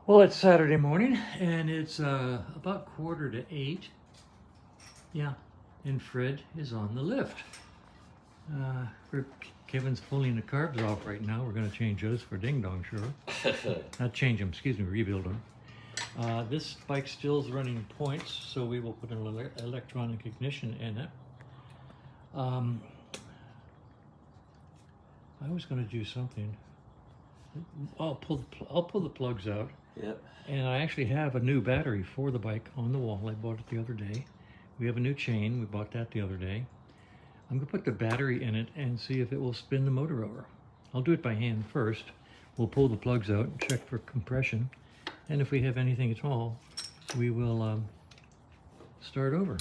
Well, it's Saturday morning, and it's about 7:45. Yeah, and Fred is on the lift. Kevin's pulling the carbs off right now. We're going to change those for Ding Dong, sure. Not change them, excuse me, rebuild them. This bike still is running points, so we will put an electronic ignition in it. I was going to do something. I'll pull the plugs out. Yep. And I actually have a new battery for the bike on the wall. I bought it the other day. We have a new chain. We bought that the other day. I'm going to put the battery in it and see if it will spin the motor over. I'll do it by hand first. We'll pull the plugs out and check for compression. And if we have anything at all, we will start over.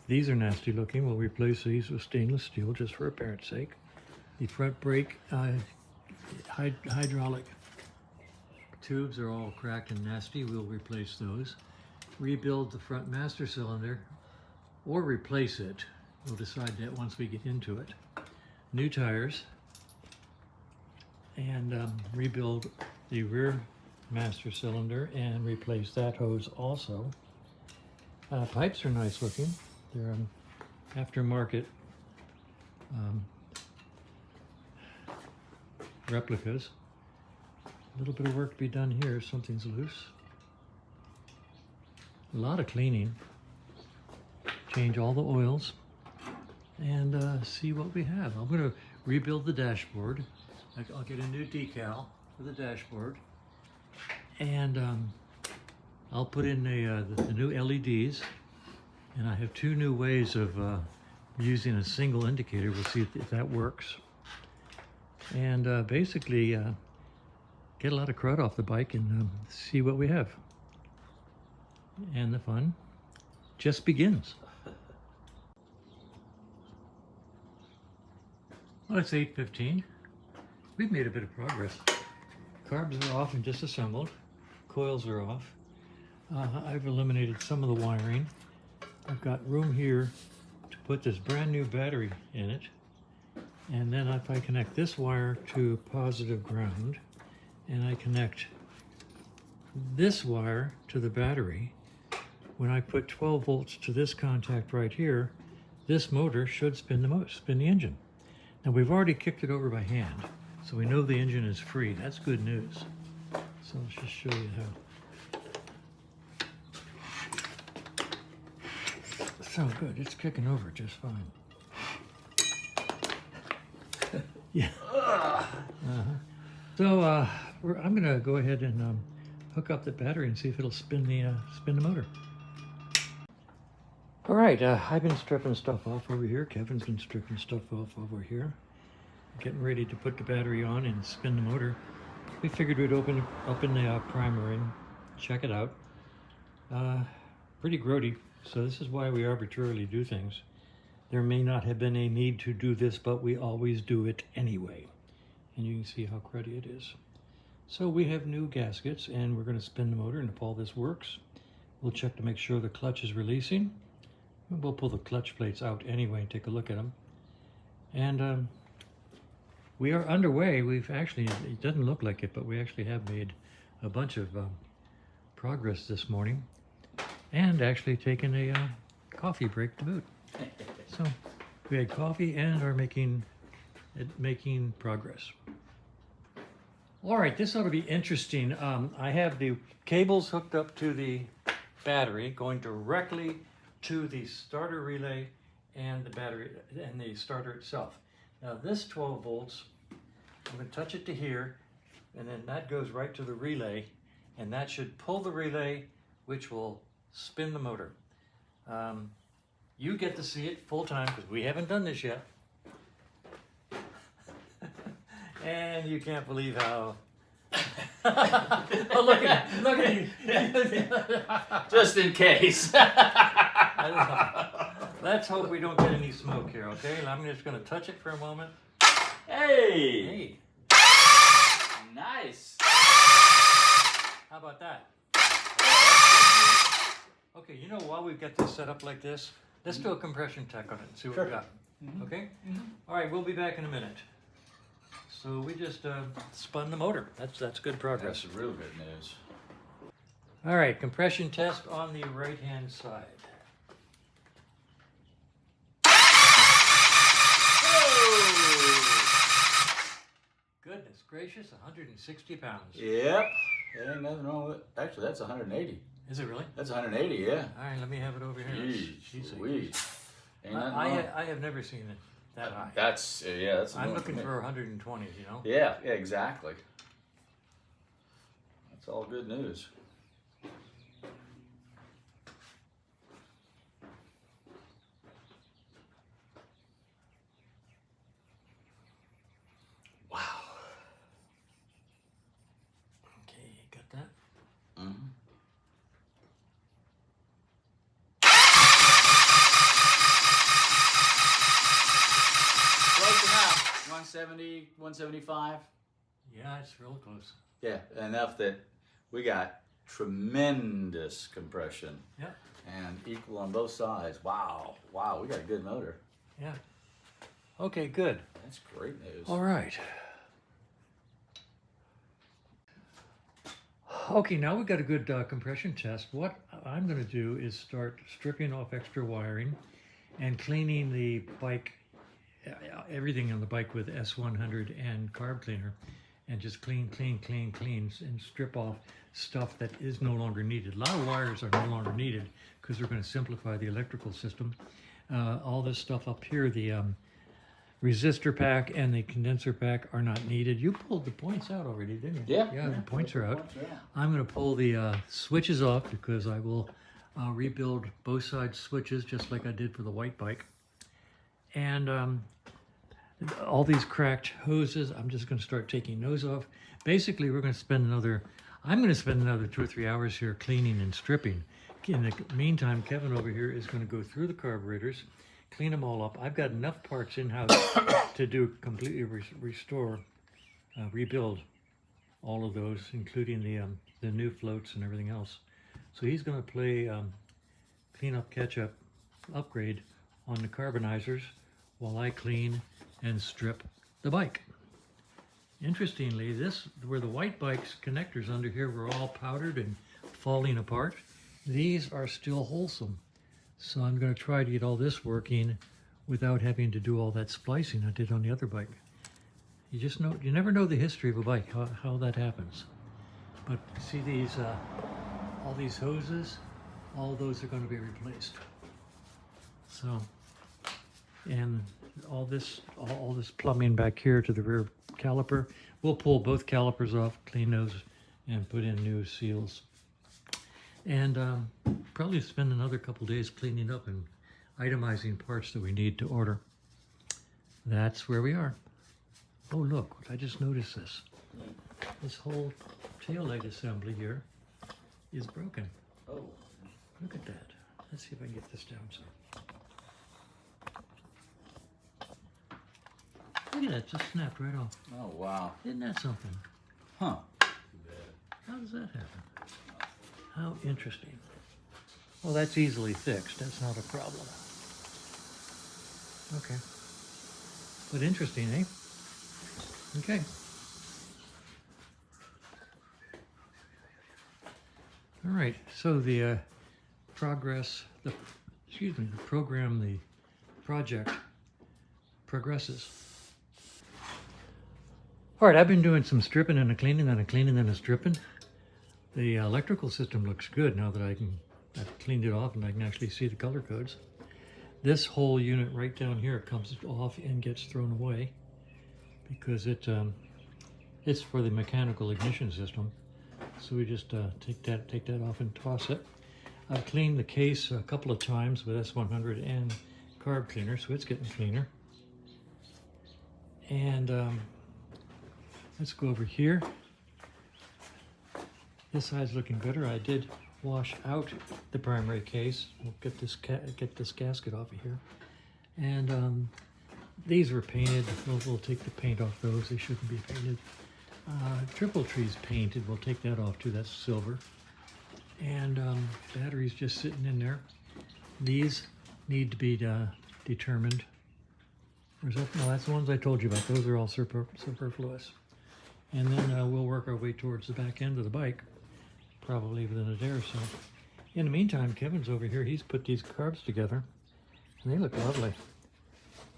These are nasty looking. We'll replace these with stainless steel just for appearance sake. The front brake hydraulic tubes are all cracked and nasty. We'll replace those. Rebuild the front master cylinder or replace it. We'll decide that once we get into it. New tires, and rebuild the rear master cylinder and replace that hose also. Pipes are nice looking. They're aftermarket replicas. A little bit of work to be done here. Something's loose. A lot of cleaning. Change all the oils and see what we have. I'm going to rebuild the dashboard. I'll get a new decal for the dashboard, and I'll put in the new LEDs. And I have two new ways of using a single indicator. We'll see if that works. And basically get a lot of crud off the bike and see what we have. And the fun just begins. Well, it's 8:15. We've made a bit of progress. Carbs are off and disassembled. Coils are off. I've eliminated some of the wiring. I've got room here to put this brand new battery in it. And then if I connect this wire to positive ground, and I connect this wire to the battery, when I put 12 volts to this contact right here, this motor should spin the engine. Now we've already kicked it over by hand, so we know the engine is free. That's good news. So let's just show you how. So good, it's kicking over just fine. Yeah. So I'm going to go ahead and hook up the battery and see if it'll spin the motor. All right, I've been stripping stuff off over here. Kevin's been stripping stuff off over here. Getting ready to put the battery on and spin the motor. We figured we'd open the primer and check it out. Pretty grody, so this is why we arbitrarily do things. There may not have been a need to do this, but we always do it anyway. And you can see how cruddy it is. So we have new gaskets, and we're going to spin the motor, and if all this works, we'll check to make sure the clutch is releasing. We'll pull the clutch plates out anyway and take a look at them. And we are underway. We've actually, it doesn't look like it, but we actually have made a bunch of progress this morning, and actually taken a coffee break to boot. So we had coffee and are making progress. All right, this ought to be interesting. I have the cables hooked up to the battery, going directly to the starter relay and the battery and the starter itself. Now this 12 volts, I'm going to touch it to here, and then that goes right to the relay, and that should pull the relay, which will spin the motor. You get to see it full time because we haven't done this yet. And you can't believe how... Oh, look at you. Just in case. Let's hope we don't get any smoke here, okay? I'm just going to touch it for a moment. Hey! Hey, Nice! how about that? Okay, you know, while we've got this set up like this, let's do a compression check on it and see what we got. Okay? All right, we'll be back in a minute. So we just spun the motor. That's good progress. That's real good news. All right, compression test on the right-hand side. Goodness gracious, 160 pounds. Yep. There ain't nothing wrong with it. Actually, that's 180. Is it really? That's 180, yeah. All right, let me have it over here. Jeez, Louise. Ain't nothing I wrong. have never seen it that high. That's, yeah, that's I'm new looking me. for 120s, you know? Yeah, exactly. That's all good news. Wow. Okay, you got that? Mm-hmm. Close enough. 170, 175. Yeah, it's real close. Yeah, enough that we got tremendous compression. Yeah. And equal on both sides. Wow. Wow, we got a good motor. Yeah. Okay, good. That's great news. All right. Okay, now we've got a good compression test. What I'm going to do is start stripping off extra wiring and cleaning the bike, everything on the bike with S100 and carb cleaner, and just clean, and strip off stuff that is no longer needed. A lot of wires are no longer needed because we're going to simplify the electrical system. All this stuff up here, the resistor pack and the condenser pack are not needed. You pulled the points out already, didn't you? Yeah. Yeah, the points are out. Yeah. I'm going to pull the switches off because I will rebuild both sides switches just like I did for the white bike. And all these cracked hoses, I'm just going to start taking those off. Basically, I'm going to spend another 2 or 3 hours here cleaning and stripping. In the meantime, Kevin over here is going to go through the carburetors, clean them all up. I've got enough parts in-house to do completely rebuild all of those, including the new floats and everything else. So he's going to play clean up, catch up, upgrade on the carbonizers while I clean and strip the bike. Interestingly, where the white bike's connectors under here were all powdered and falling apart, these are still wholesome. So I'm going to try to get all this working without having to do all that splicing I did on the other bike. You never know the history of a bike, how that happens. But see these, all these hoses, all those are going to be replaced. So, and all this plumbing back here to the rear caliper, we'll pull both calipers off, clean those, and put in new seals. And probably spend another couple days cleaning up and itemizing parts that we need to order. That's where we are. Oh look, I just noticed this. This whole tail light assembly here is broken. Oh. Look at that. Let's see if I can get this down some. Look at that, just snapped right off. Oh, wow. Isn't that something? Huh. How does that happen? How interesting. Well, that's easily fixed. That's not a problem. Okay. But interesting, eh? Okay. All right. So the the project progresses. All right, I've been doing some stripping and a cleaning and a cleaning and a stripping. The electrical system looks good now that I've cleaned it off and I can actually see the color codes. This whole unit right down here comes off and gets thrown away because it's for the mechanical ignition system. So we just take that off and toss it. I've cleaned the case a couple of times with S100 and carb cleaner, so it's getting cleaner. And let's go over here. This side's looking better. I did wash out the primary case. We'll get this gasket off of here. And these were painted. We'll take the paint off those. They shouldn't be painted. Triple Tree's painted. We'll take that off too. That's silver. And batteries just sitting in there. These need to be determined. Or is that, no, that's the ones I told you about. Those are all superfluous. And then we'll work our way towards the back end of the bike, probably within a day or so. In the meantime, Kevin's over here. He's put these carbs together, and they look lovely.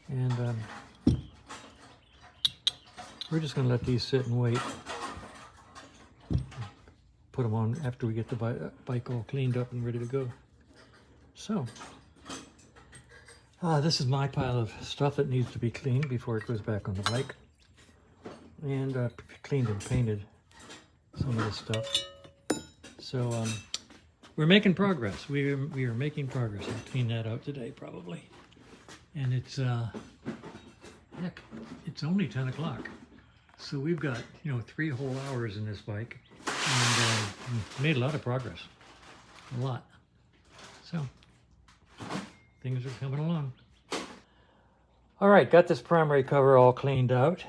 And we're just going to let these sit and wait. Put them on after we get the bike all cleaned up and ready to go. So, this is my pile of stuff that needs to be cleaned before it goes back on the bike. And cleaned and painted some of this stuff. So we're making progress. We are making progress. I'll clean that out today probably. And it's heck, it's only 10 o'clock. So we've got 3 whole hours in this bike, and made a lot of progress. A lot. So things are coming along. All right, got this primary cover all cleaned out.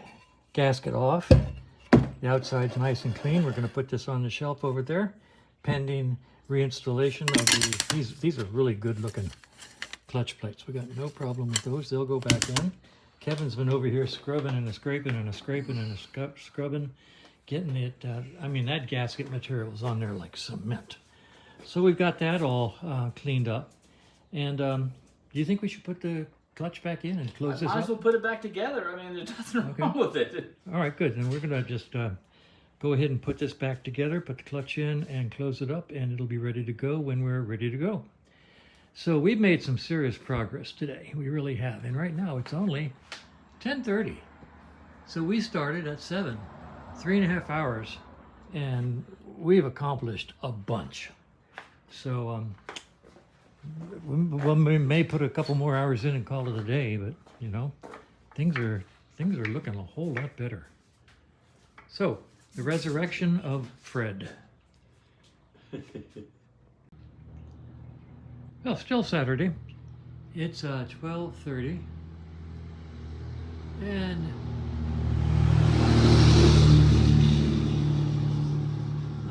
Gasket off. The outside's nice and clean. We're going to put this on the shelf over there, pending reinstallation of these are really good looking clutch plates. We got no problem with those. They'll go back in. Kevin's been over here scrubbing and scraping and scraping and scrubbing, getting it. I mean, that gasket material is on there like cement. So we've got that all cleaned up. And do you think we should put the clutch back in and close this up? Might as well put it back together. I mean, there's nothing wrong with it. All right, good. Then we're going to just go ahead and put this back together, put the clutch in and close it up, and it'll be ready to go when we're ready to go. So we've made some serious progress today. We really have. And right now it's only 10:30. So we started at 7, 3.5 hours, and we've accomplished a bunch. So we may put a couple more hours in and call it a day, but things are looking a whole lot better. So the resurrection of Fred. Well, still Saturday. It's 12:30, and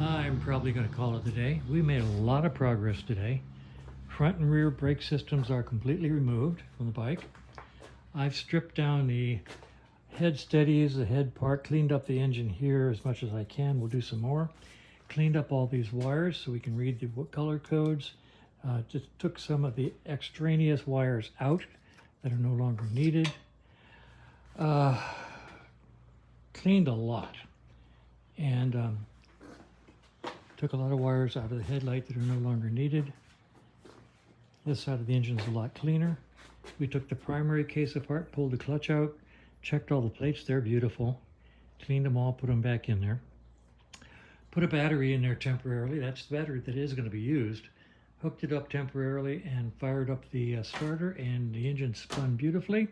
I'm probably going to call it a day. We made a lot of progress today. Front and rear brake systems are completely removed from the bike. I've stripped down the head steadies, the head part, cleaned up the engine here as much as I can. We'll do some more. Cleaned up all these wires so we can read the color codes. Just took some of the extraneous wires out that are no longer needed. Cleaned a lot. And took a lot of wires out of the headlight that are no longer needed. This side of the engine is a lot cleaner. We took the primary case apart, pulled the clutch out, checked all the plates. They're beautiful. Cleaned them all, put them back in there. Put a battery in there temporarily. That's the battery that is going to be used. Hooked it up temporarily and fired up the starter, and the engine spun beautifully.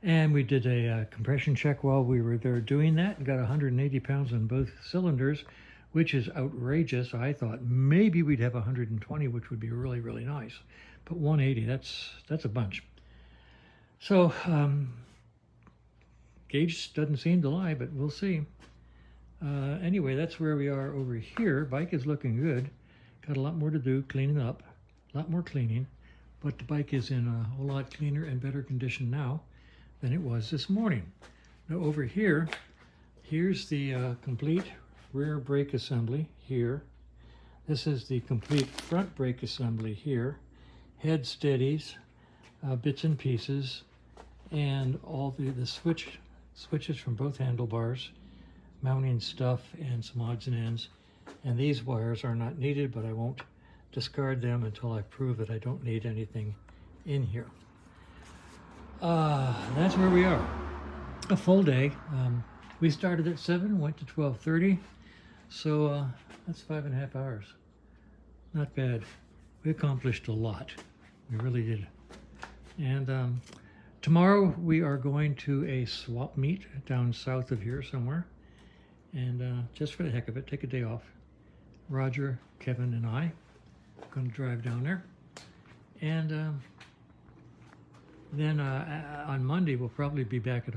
And we did a compression check while we were there doing that, and got 180 pounds on both cylinders, which is outrageous. I thought maybe we'd have 120, which would be really, really nice. But 180, that's a bunch. So gauge doesn't seem to lie, but we'll see. Anyway, that's where we are over here. Bike is looking good. Got a lot more to do, cleaning up, a lot more cleaning, but the bike is in a whole lot cleaner and better condition now than it was this morning. Now over here, here's the complete rear brake assembly here. This is the complete front brake assembly here. Head steadies, bits and pieces, and all the switches from both handlebars, mounting stuff, and some odds and ends. And these wires are not needed, but I won't discard them until I prove that I don't need anything in here. That's where we are. A full day. We started at 7, went to 12:30, so that's 5.5 hours. Not bad. We accomplished a lot. We really did. And tomorrow we are going to a swap meet down south of here somewhere. And just for the heck of it, take a day off. Roger, Kevin, and I are going to drive down there. And then on Monday, we'll probably be back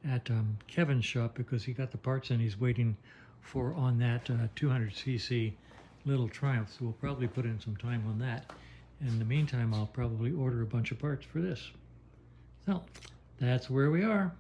at Kevin's shop because he got the parts in he's waiting for on that 200cc little Triumph. So we'll probably put in some time on that. In the meantime, I'll probably order a bunch of parts for this. So That's where we are.